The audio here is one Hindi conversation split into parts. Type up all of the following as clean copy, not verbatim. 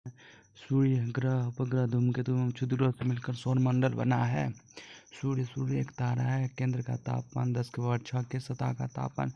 सूर्य ग्रह उपग्रह धूमकेतु एवं क्षुद्र ग्रह से मिलकर सौरमंडल बना है। सूर्य एक तारा है। केंद्र का तापमान 10 के सतह का तापमान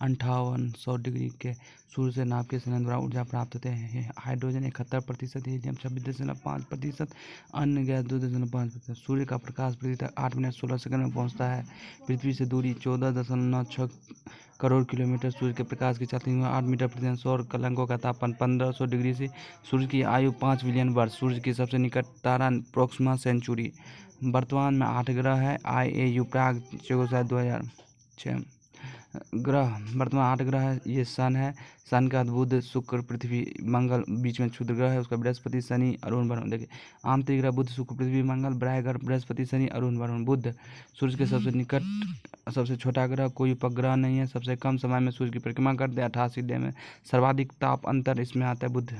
5800 डिग्री के। सूर्य से नाभिक के संयंत्र द्वारा ऊर्जा प्राप्त होते हैं। हाइड्रोजन 71%, हीलियम 26.5%, अन्य गैस 2.5%। सूर्य का प्रकाश पृथ्वी तक 8 मिनट 16 सेकंड में पहुंचता है। पृथ्वी से दूरी 14.6 करोड़ किलोमीटर। सूर्य के प्रकाश की चालकता 8 मीटर प्रतिदिन। सौर कलंकों का तापमान 1500 डिग्री से। सूर्य की आयु 5 बिलियन वर्ष। सूर्य की सबसे निकट तारा प्रोक्सिमा सेंचुरी। वर्तमान में 8 ग्रह है। IAU प्राग 2006 ग्रह। वर्तमान 8 ग्रह है। ये सन है। सन का बुध शुक्र पृथ्वी मंगल, बीच में क्षुद्र ग्रह है उसका बृहस्पति शनि अरुण वरुण। देखिए आंतरिक ग्रह बुध शुक्र पृथ्वी मंगल, बाह्य ग्रह बृहस्पति शनि अरुण वरुण बुध। सूर्य के सबसे निकट सबसे छोटा ग्रह, कोई उपग्रह नहीं है। सबसे कम समय में सूर्य की परिक्रमा करते हैं 88 दिन में। सर्वाधिक ताप अंतर इसमें आता है बुध,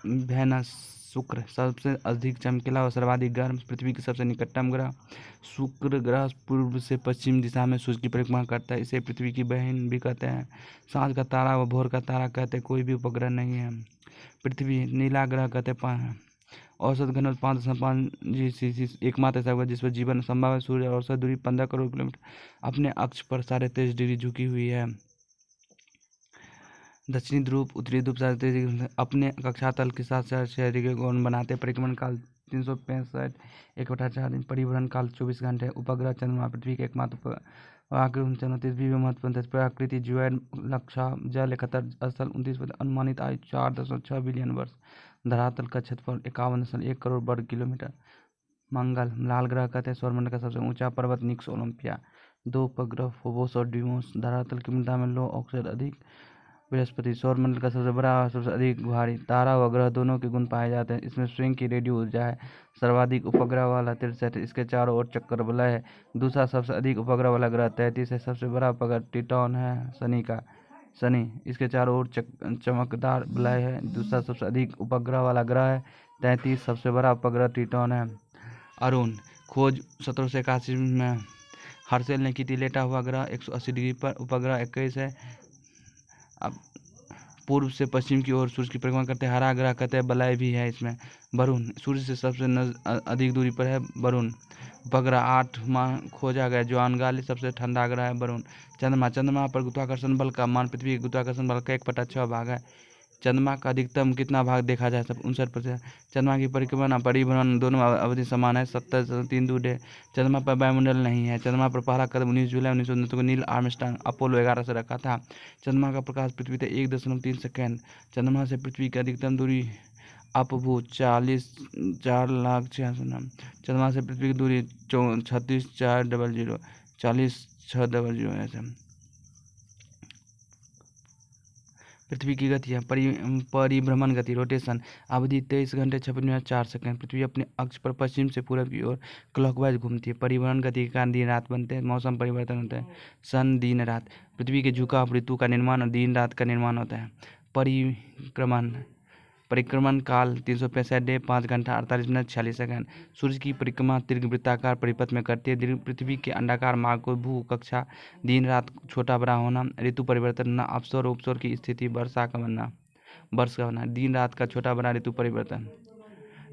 वेनस, शुक्र। सबसे अधिक चमकीला और सर्वाधिक गर्म, पृथ्वी के सबसे निकटतम ग्रह। शुक्र ग्रह पूर्व से पश्चिम दिशा में सूर्य की परिक्रमा करता है। इसे पृथ्वी की बहन भी कहते हैं। सांझ का तारा व भोर का तारा कहते हैं। कोई भी उपग्रह नहीं है। पृथ्वी नीला ग्रह कहते हैं। औसत घनत्व 5.5 GCC एकमात्र ऐसा ग्रह जिस पर जीवन संभव है। सूर्य औसत दूरी 15 करोड़ किलोमीटर, अपने अक्ष पर 23.5 डिग्री झुकी हुई है। दक्षिणी ध्रुव, उत्तरी ध्रुव 23.5 अपने कक्षातल के साथ शहरी के कोण बनाते। परिक्रमण काल 365 1/4 दिन। परिभ्रमण काल 24 घंटे। उपग्रह चंद्रमा पृथ्वी के एकमात्र आकृति चंद्रमा पृथ्वी में महत्वपूर्ण प्रकृति ज्वाइड लक्षा जल 71 स्थल 29। अनुमानित आयु 4.6 बिलियन वर्ष। धरातल का क्षेत्रफल 51.1 करोड़ वर्ग किलोमीटर। मंगल लाल ग्रह कहते हैं। सौरमंडल का सबसे ऊंचा पर्वत निक्स ओलंपिया। 2 उपग्रह फोबोस और डिमोस। धरातल की मृदा में लो ऑक्साइड अधिक। बृहस्पति सौरमंडल का सबसे बड़ा और सबसे अधिक भारी। तारा व ग्रह दोनों के गुण पाए जाते हैं। इसमें स्वयं की रेडियो ऊर्जा है। सर्वाधिक उपग्रह वाला 63, इसके चारों ओर चक्कर वलय है। दूसरा सबसे अधिक उपग्रह वाला ग्रह 33 है। सबसे बड़ा उपग्रह टिटॉन है शनि, इसके चारों ओर चमकदार वलय है। दूसरा सबसे अधिक उपग्रह वाला ग्रह है 33। सबसे बड़ा उपग्रह टिटॉन है। अरुण खोज 1781 में हर्शेल ने की थी। लेटा हुआ ग्रह 180 डिग्री पर। उपग्रह 21 है। अब पूर्व से पश्चिम की ओर सूर्य की परिक्रमा करते हैं। हरा ग्रह कहते हैं। वलय भी है इसमें। वरुण सूर्य से सबसे अधिक दूरी पर है। वरुण उपग्रह 8 माह खोजा गया। ज्वानगाली सबसे ठंडा ग्रह है वरुण। चंद्रमा पर गुरुत्वाकर्षण बल का मान पृथ्वी के गुरुत्वाकर्षण बल का 1/6 भाग है। चंद्रमा का अधिकतम कितना भाग देखा जाए? सब 59%। चंद्रमा की परिक्रमा परिभ्रमण दोनों अवधि समान है 70.3 दूर है। चंद्रमा पर वायुमंडल नहीं है। चंद्रमा पर पहला कदम 19 जुलाई 1969 को नील आर्मस्ट्रांग अपोलो 11 से रखा था। चंद्रमा का प्रकाश पृथ्वी तक 1.3 सेकेंड। चंद्रमा से पृथ्वी की अधिकतम दूरी अपभू 4,00,000 चंद्रमा से पृथ्वी की दूरी 36,400 40,600 है। पृथ्वी की गति है परिभ्रमण गति रोटेशन अवधि 23 घंटे 56 मिनट 4 सेकंड। पृथ्वी अपने अक्ष पर पश्चिम से पूरब की ओर क्लॉकवाइज घूमती है। परिभ्रमण गति के कारण दिन रात बनते हैं। मौसम परिवर्तन होता है। सन दिन रात पृथ्वी के झुकाव ऋतु का निर्माण और दिन रात का निर्माण होता है। परिक्रमण काल 365 डे 5 घंटा 48 मिनट 46 सेकंड। सूर्य की परिक्रमा दीर्घवृत्ताकार परिपथ में करती है। पृथ्वी के अंडाकार मार्ग को भू कक्षा, दिन रात छोटा बड़ा होना, ऋतु परिवर्तन, अवसर उपसर की स्थिति, वर्ष का बनना, दिन रात का छोटा बड़ा ऋतु परिवर्तन।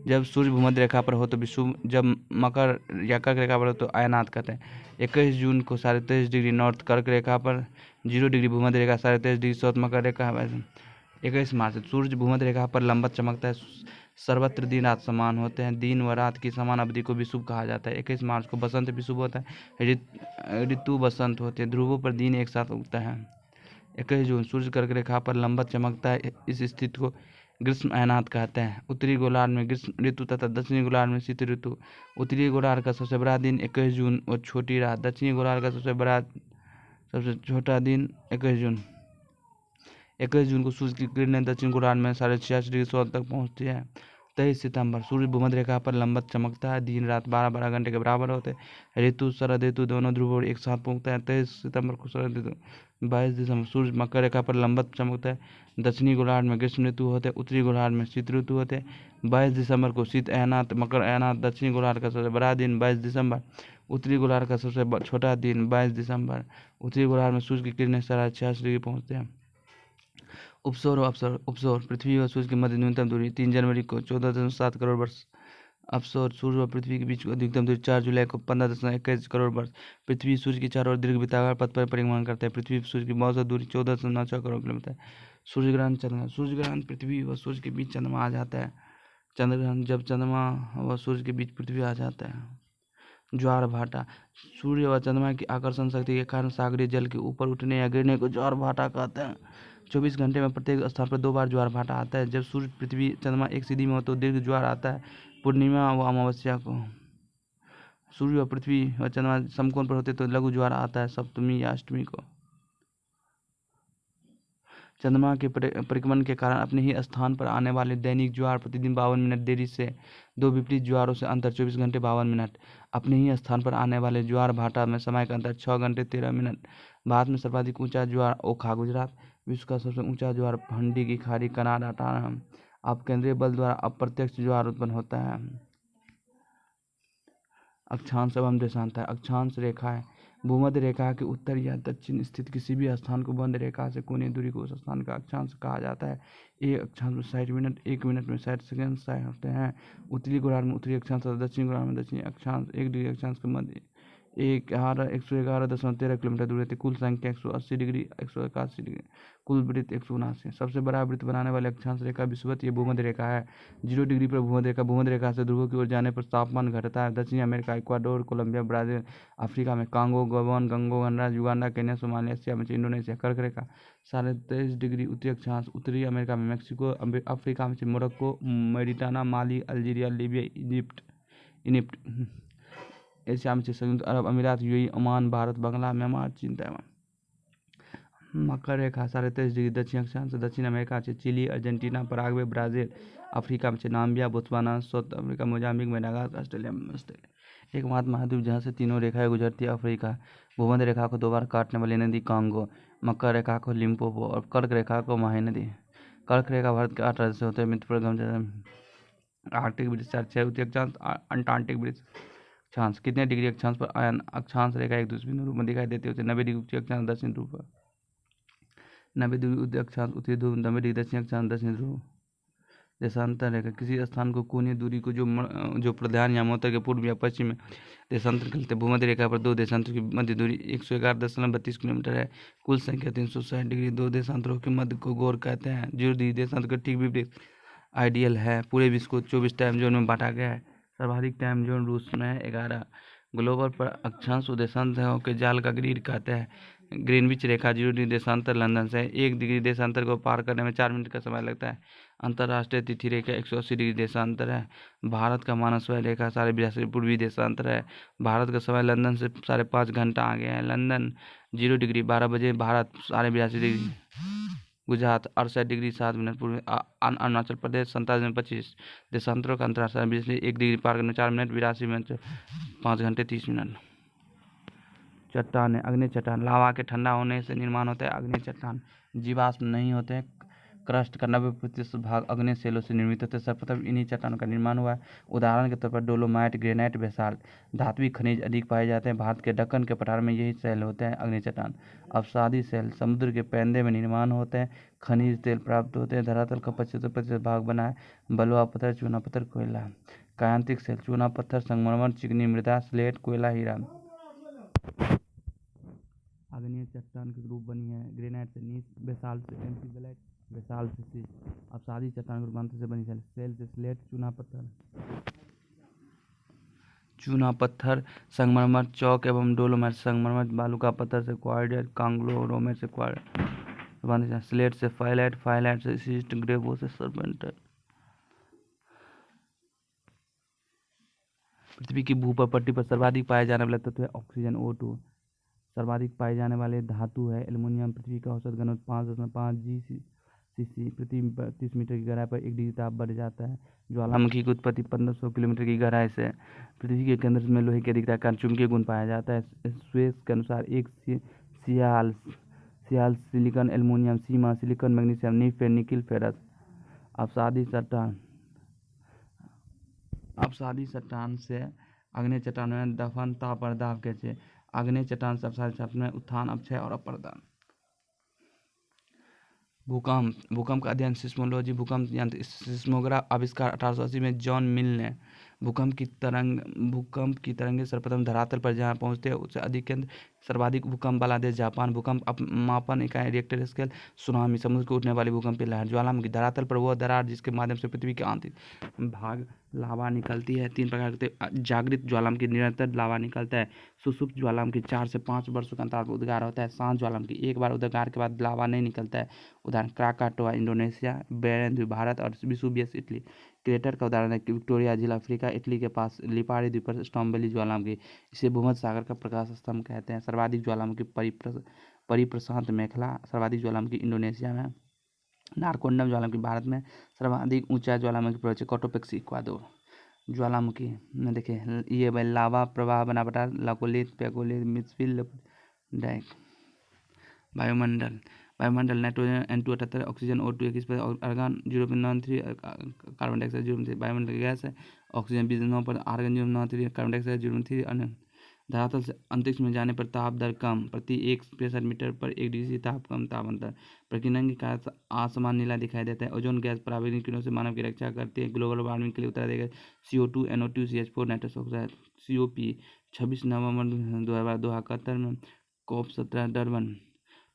जब सूर्य भूमध्य रेखा पर हो तो विषुव, जब मकर या कर्क रेखा पर हो तो अयनात कहते हैं। 21 जून को 23.5 डिग्री नॉर्थ कर्क रेखा पर, 0 डिग्री भूमध्य रेखा 23.5 डिग्री साउथ मकर रेखा। 21 मार्च सूर्य भूमध्य रेखा पर लंबवत चमकता है। सर्वत्र दिन रात समान होते हैं। दिन व रात की समान अवधि को विषुव कहा जाता है। 21 मार्च को बसंत विषुव होता है। ऋतु बसंत होते हैं। ध्रुवों पर दिन एक साथ उगता है। 21 जून सूर्य कर्क रेखा पर लंबवत चमकता है। इस स्थिति को ग्रीष्म अयनात कहते हैं। उत्तरी गोलार्ध में ग्रीष्म ऋतु तथा दक्षिणी गोलार्ध में शीत ऋतु। उत्तरी गोलार्ध का सबसे बड़ा दिन 21 जून और छोटी रात। दक्षिणी गोलार्ध का सबसे छोटा दिन 21 जून। 21 जून को सूर्य की किरणें दक्षिण गोलार्ध में 86.5 डिग्री साउथ तक पहुंचती है। 23 सितंबर सूर्य भूमध्य रेखा पर लंबवत चमकता है। दिन रात 12-12 घंटे के बराबर होते हैं। ऋतु शरद ऋतु दोनों ध्रुव एक साथ पहुंचता है। 23 सितंबर को शरद ऋतु। 22 दिसंबर सूर्य मकर रेखा पर लंबवत चमकता है। दक्षिणी गोलार्ध में ग्रीष्म ऋतु होते हैं। उत्तरी गोलार्ध में शीत ऋतु होते हैं। 22 दिसंबर को शीत अयनात मकर अयनात। दक्षिणी गोलार्ध का सबसे बड़ा दिन 22 दिसंबर। उत्तरी गोलार्ध का सबसे छोटा दिन 22 दिसंबर। उत्तरी गोलार्ध में सूर्य की किरणें 86.5 डिग्री पहुंचते हैं। उपसौर और अपसौर। उपसौर पृथ्वी और सूर्य के मध्य न्यूनतम दूरी 3 जनवरी को 14.7 करोड़ वर्ष। अपसौर सूर्य और पृथ्वी के बीच अधिकतम दूरी 4 जुलाई को 15.21 करोड़ वर्ष। पृथ्वी सूर्य के चारों ओर दीर्घ वृत्ताकार पथ पर परिभ्रमण करता है। पृथ्वी सूर्य की औसत दूरी 14.96 करोड़ किलोमीटर है। सूर्य ग्रहण चंद्रग्रहण। सूर्य ग्रहण पृथ्वी व सूर्य के बीच चंद्रमा आ जाता है। चंद्र ग्रहण जब चंद्रमा व सूर्य के बीच पृथ्वी आ जाता है। ज्वार भाटा। सूर्य व चंद्रमा की आकर्षण शक्ति के कारण सागरीय जल के ऊपर उठने या गिरने को ज्वार भाटा कहते हैं। 24 घंटे में प्रत्येक स्थान पर 2 बार ज्वार भाटा आता है। जब सूर्य पृथ्वी चंद्रमा एक सीधी में हो तो दीर्घ ज्वार आता है। पूर्णिमा व अमावस्या को सूर्य व पृथ्वी व चंद्रमा समकोण पर होते तो लघु ज्वार आता है सप्तमी या अष्टमी को। चंद्रमा के परिक्रमण के कारण अपने ही स्थान पर आने वाले दैनिक ज्वार प्रतिदिन 52 मिनट देरी से, 2 विपरीत ज्वारों से अंतर 24 घंटे 52 मिनट। अपने ही स्थान पर आने वाले ज्वार भाटा में समय का अंतर 6 घंटे 13 मिनट। भारत में सर्वाधिक ऊंचा ज्वार ओखा गुजरात। विश्व का सबसे ऊंचा ज्वार भंडी की खाड़ी कनाडा टाना। अब केंद्रीय बल द्वारा अप्रत्यक्ष ज्वार उत्पन्न होता है। अक्षांश एवं देशांतर। अक्षांश रेखा है भूमध्य रेखा के उत्तर या दक्षिण स्थित किसी भी स्थान को बंध रेखा से कोणीय दूरी को उस स्थान का अक्षांश कहा जाता है। एक अक्षांश में 60 मिनट, 1 मिनट में 60 सेकंड तय होते हैं। उत्तरी गोलार्ध में उत्तरी अक्षांश और दक्षिणी गोलार्ध में दक्षिणी अक्षांश 1 डिग्री अक्षांश के मध्य 111.13 किलोमीटर दूर रहती। कुल संख्या 180 डिग्री 181 डिग्री। कुल वृत्त 179। सबसे बड़ा वृत्त बनाने वाले अक्षांश रेखा विषुवत ये भूमध्य रेखा है। 0 डिग्री पर भूमध्य रेखा से ध्रुवों की ओर जाने पर तापमान घटता है। दक्षिणी America, Ecuador, Colombia, Brazil, Africa में कांगो, गबन, कंगो, गणराज्य, युगांडा, केन्या, सोमालिया, एशिया में इंडोनेशिया। कर्क रेखा 23.5 डिग्री उत्तरी अक्षांश उत्तरी अमेरिका में मेक्सिको, अफ्रीका में Morocco, Mauritania, Mali, Algeria, Libya, Egypt. Asia में संयुक्त अरब अमीरात, UAE, Oman, Bharat, Bangla, Myanmar, चीन, ताइवान। मकर रेखा 23.5 डिग्री दक्षिण अक्षांश दक्षिण अमेरिका से Chile, Argentina, Paraguay, Brazil, Africa में Namibia, Botswana, South Africa, Mozambique, Madagascar, Australia में ऑस्ट्रेलिया। एकमात्र महाद्वीप जहाँ से तीनों रेखाएं गुजरती है अफ्रीका। भूमध्य रेखा को 2 बार काटने वाली नदी कांगो। मकर रेखा को लिम्पोपो और कर्क रेखा को माही नदी। कर्क रेखा भारत के 8 राज्य से होते हैं। मित्र आर्कटिक वृत्त 6 उत्तरी अक्षांश अंटार्कटिक वृत्त अक्षांश। कितने डिग्री अक्षांश पर अक्षांश रेखा एक दूसरे बिंदु में दिखाई देती होती है? 90 डिग्री उत्तरी अक्षांश दक्षिण ध्रुव पर। 90 डिग्री उत्तरी अक्षांश उत्तरी ध्रुव, 90 डिग्री दक्षिण अक्षांश दक्षिण ध्रुव। देशांतर रेखा किसी स्थान को कोणीय दूरी को जो प्रधान या उत्तर के पूर्व या पश्चिम में देशांतर कहते हैं। भूमध्य रेखा पर 2 देशांतरों की मध्य दूरी 111.32 किलोमीटर है। कुल संख्या 360 डिग्री। 2 देशांतरों के मध्य को गौर कहते हैं। 0 डिग्री देशांतर का ठीक विपरीत आइडियल है। पूरे विश्व को 24 टाइम जोन में बांटा गया है। सर्वाधिक टाइम जोन रूस में है 11। ग्लोबल पर अक्षांश व देशांतरों के जाल का ग्रिड कहते हैं। ग्रीनविच रेखा 0 डिग्री देशांतर लंदन से 1 डिग्री देशांतर को पार करने में 4 मिनट का समय लगता है। अंतर्राष्ट्रीय तिथि रेखा 180 डिग्री देशांतर है। भारत का मानक समय रेखा 82.5 पूर्वी देशांतर है। भारत का समय लंदन से 5.5 घंटा आगे है। लंदन 0 डिग्री 12 बजे, Bharat 82.5 degree, Gujarat 68 degree 7 minute पूर्व, अरुणाचल प्रदेश 47.25 देशांतरों का अंतराष्ट्रीय बिजली 1 डिग्री पार करने 4 मिनट 82 मिनट 5 घंटे 30 मिनट। चट्टान है अग्नि चट्टान लावा के ठंडा होने से निर्माण होता है। अग्नि चट्टान जीवाश्म नहीं होते हैं। क्रस्ट का 90% भाग अग्नि सेलों से निर्मित होते हैं। सर्वप्रथम इन्हीं चट्टानों का निर्माण हुआ है। उदाहरण के तौर पर डोलोमाइट, ग्रेनाइट, बेसाल्ट। धात्विक खनिज अधिक पाए जाते हैं। भारत के दक्कन के पठार में यही सेल होते हैं। अग्नि चट्टान अवसादी सेल समुद्र के पैंदे में निर्माण होते हैं। खनिज तेल प्राप्त होते हैं। धरातल का 75% भाग बना है। बलुआ पत्थर, चूना पत्थर, कोयला। कायांतिक सेल चूना पत्थर, संगमरमर, चिकनी मृदा, स्लेट, कोयला, हीरा। आग्नेय चट्टान के रूप बनी है। ग्रेनाइट से नीस, बेसाल्ट से एम्फीबोलाइट, बेसाल्ट से सीस। अवसादी चट्टान के रूपांतर से बनी सेल से स्लेट, चूना पत्थर, संगमरमर, चौक एवं डोलोमाइट। संगमरमर बालू का पत्थर से क्वार्ट्ज, कांग्लोमेरेट से क्वार्ट्ज, स्लेट से फाइलाइट, फाइलाइट से सीस्ट, ग्रेवो से सर्पेंटाइट। पृथ्वी की भूपट्टी पर सर्वाधिक पाए जाने वाले तत्व है ऑक्सीजन O2। सर्वाधिक पाए जाने वाले धातु है एल्युमिनियम। पृथ्वी का औसत घनत्व 5.5 G/cc। पृथ्वी में 30 मीटर की गहराई पर 1 डिग्री ताप बढ़ जाता है। ज्वालामुखी की उत्पत्ति 1500 किलोमीटर की गहराई से। पृथ्वी के केंद्र में लोहे की अधिकता कारण चुंबकीय गुण पाया जाता है। स्वेस के अनुसार एक सियाल सिलिकॉन, एल्युमिनियम, सीमा, सिलिकॉन, मैग्नीशियम, निकेल, फेरस। अवसादी चट्टान से आग्नेय चट्टान में दफन ताप और दाब कैसे। आग्नेय चट्टान से अवसादी चट्टान में उत्थान, अपक्षय और अपरदन। भूकंप का अध्ययन सिस्मोलॉजी। भूकंप यंत्र सिस्मोग्राफ आविष्कार 1880 में जॉन मिल ने। भूकंप की तरंगें सर्वप्रथम धरातल पर जहां पहुंचते हैं उससे अधिक केंद्र सर्वाधिक भूकंप वाला देश जापान। भूकंप मापन इकाई रिक्टर स्केल। सुनामी समुद्र को उठने वाली भूकंपीय लहर। ज्वालामुखी धरातल पर वह दरार जिसके माध्यम से पृथ्वी के आंतरिक भाग लावा निकलती है। 3 प्रकार के जागृत ज्वालामुखी निरंतर लावा निकलता है। सुषुप्त ज्वालामुखी 4 से 5 वर्षों के अंतराल पर उद्गार होता है। शांत ज्वालामुखी एक बार उद्गार के बाद लावा नहीं निकलता है। उदाहरण क्राकाटोआ इंडोनेशिया, बेरेन द्वीप भारत और विसुवियस इटली। क्रेटर का उदाहरण है विक्टोरिया झील अफ्रीका, इटली के पास लिपारी द्वीप पर स्टोम्बोली ज्वालामुखी। इसे भूमध्य सागर का प्रकाश स्तंभ कहते हैं। सर्वाधिक ज्वालामुखी परिप्रशांत मेखला। सर्वाधिक ज्वालामुखी इंडोनेशिया में। नारकोंडम ज्वालामुखी भारत में। सर्वाधिक ऊंचा ज्वालामुखी प्रोजेक्ट कोटोपेक्सी इक्वाडोर। ज्वालामुखी में देखिए ये भाई लावा प्रवाह बना बटा लाकोलिथ पेकोलिथ मिसफिल डाइक। वायुमंडल नाइट्रोजन N278, ऑक्सीजन O2 21 और आर्गन 0.93, कार्बन डाइऑक्साइड 0.3 वायुमंडल गैस है। ऑक्सीजन 29 पर, आर्गन 0.93, कार्बन डाइऑक्साइड 0.3 अन्य। धरातल से अंतरिक्ष में जाने पर ताप दर कम, प्रति 1 प्रेशर मीटर पर 1 डिग्री ताप कम। ताप अंतर प्रकीर्णन के कारण आसमान नीला दिखाई देता है। ओजोन गैस पराबैंगनी किरणों से मानव की रक्षा करती है। ग्लोबल वार्मिंग के लिए उत्तरदायी CO2 NO2 CH4 nitrous oxide. COP 26 नवंबर 2002 कतर में COP17 डरबन।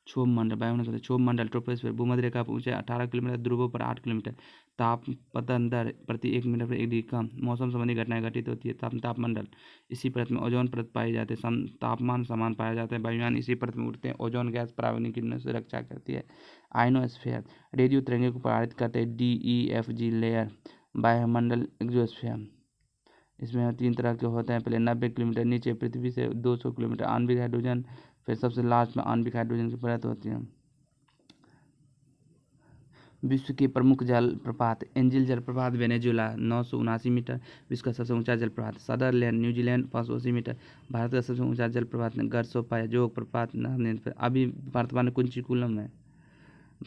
क्षोभ मंडल ट्रोपोस्फीयर भूमध्य रेखा पर ऊंचाई 18 किलोमीटर, ध्रुवों पर 8 किलोमीटर। तापपतन दर प्रति 1 मिनट पर 1 डिग्री कम। मौसम संबंधी घटनाएं घटित होती है। तापमंडल इसी परत में ओजोन परत पाई जाती है। तापमान समान पाया जाता है। वायुयान इसी परत में उड़ते हैं। ओजोन गैस पराबैंगनी किरणों से रक्षा करती है। आयनोस्फीयर रेडियो तरंगें को प्रभावित करते हैं। DEFG layer. वायुमंडल एक्सोस्फीयर इसमें 3 तरह के होते हैं। पहले 90 किलोमीटर नीचे पृथ्वी से 200 किलोमीटर आणविक हाइड्रोजन। फिर सबसे लास्ट में आणविक हाइड्रोजन की परत होती है। विश्व के प्रमुख जलप्रपात एंजिल जलप्रपात वेनेजुला 979 मीटर। विश्व का सबसे ऊंचा जलप्रपात सदरलैंड न्यूजीलैंड 580 मीटर। भारत का सबसे ऊंचा जलप्रपात गरसोपाया जोग प्रपात अभी वर्तमान में कुंचिकुलम है।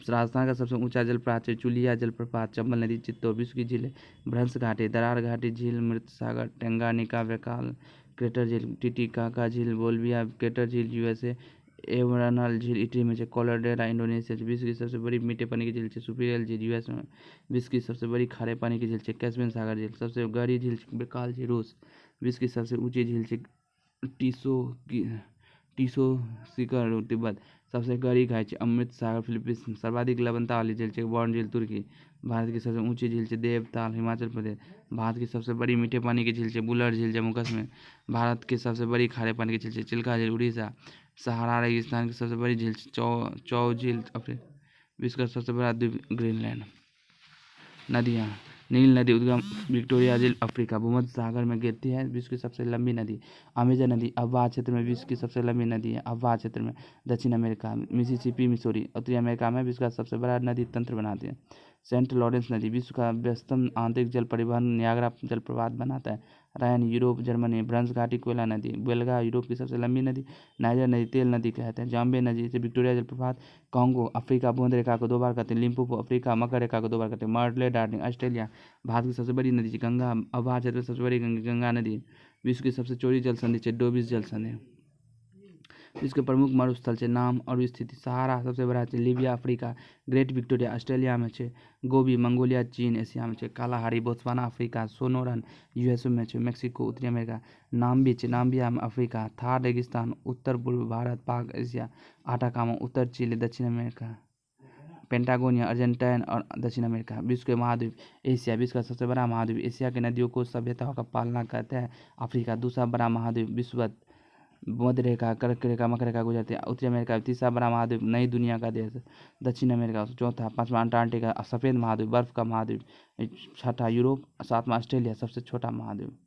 राजस्थान का सबसे ऊंचा जलप्रपात चुलिया जलप्रपात चंबल नदी चित्तौड़। विश्व की झीलें भ्रंश घाटी, दरार घाटी झील, मृत सागर, टेंगानिका, वैकाल क्रेटर झील, टिटिकाका झील, बोल्विया क्रेटर झील USA, एवरनल झील इटली में, कोलोराडो इंडोनेशिया। विश्व की सबसे बड़ी मीठे पानी की झील सुपीरियल झील US में। विश्व की सबसे बड़ी खारे पानी की झील कैस्पियन सागर झील। सबसे गहरी झील बेकाल झील रूस। विश्व की सबसे ऊंची झील टीसो शिखर तिब्बत। सबसे गहरी खाई अमृत सागर फिलीपींस। सर्वाधिक लवणता वाली झील बॉर्न झील तुर्की। भारत की सबसे ऊंची झील देवताल हिमाचल प्रदेश। भारत की सबसे बड़ी मीठे पानी की झील बुलर झील जम्मू कश्मीर। भारत की सबसे बड़ी खारे पानी की झील चिल्का झील उड़ीसा। सहारा रेगिस्तान की सबसे बड़ी झील चौ झील अफ्रीका। विश्व का सबसे बड़ा द्वीप ग्रीनलैंड। नदियाँ नील नदी उद्गम विक्टोरिया झील अफ्रीका भूमध्य सागर में गिरती है। विश्व की सबसे लंबी नदी अमेजन नदी अफवाह क्षेत्र में विश्व की सबसे लंबी नदी है। अफवाह क्षेत्र में दक्षिण अमेरिका मिसिसिपी मिसौरी। उत्तरी अमेरिका में विश्व का सबसे बड़ा नदी तंत्र बनाती है। सेंट लॉरेंस नदी विश्व का व्यस्तम आंतरिक जल परिवहन नियाग्रा जलप्रपात बनाता है। Ryan Europe Germany. भ्रंश घाटी कोयला नदी बेलगा यूरोप की सबसे लंबी नदी। नाइजर नदी तेल नदी कहते हैं। जाम्बे नदी से विक्टोरिया जलप्रपात। कांगो अफ्रीका भूमध्य रेखा को 2 बार करते हैं। लिम्पोपो अफ्रीका मकर रेखा को 2 बार करते हैं। Merle darling Australia. भारत की सबसे बड़ी नदी गंगा अफवाह क्षेत्र में सबसे बड़ी गंगा नदी। विश्व की सबसे चौड़ी जल संधि डोबिस जल संधि। विश्व के प्रमुख मरुस्थल नाम और स्थिति सहारा सबसे बड़ा Libya Africa. Great Victoria Australia में गोबी मंगोलिया चीन एशिया में Kalahari Botswana Africa. Sonoran USA में मेक्सिको उत्तरी अमेरिका। नाम्बिया में अफ्रीका। थार रेगिस्तान उत्तर पूर्व भारत पाक एशिया। आटाकामा उत्तर चिली दक्षिण अमेरिका। पेंटागोनिया अर्जेंटाइन और दक्षिण अमेरिका। विश्व के महाद्वीप एशिया विश्व का सबसे बड़ा महाद्वीप। एशिया की नदियों को सभ्यताओं का पालना करते हैं। अफ्रीका दूसरा बड़ा महाद्वीप विश्ववत मध्य रेखा कर्क रेखा मकर रेखा गुजरती है। उत्तरी अमेरिका तीसरा बड़ा महाद्वीप नई दुनिया का देश। दक्षिण अमेरिका चौथा। पांचवा अंटार्कटिका सफेद महाद्वीप बर्फ का महाद्वीप। छठा यूरोप। सातवां ऑस्ट्रेलिया सबसे छोटा महाद्वीप।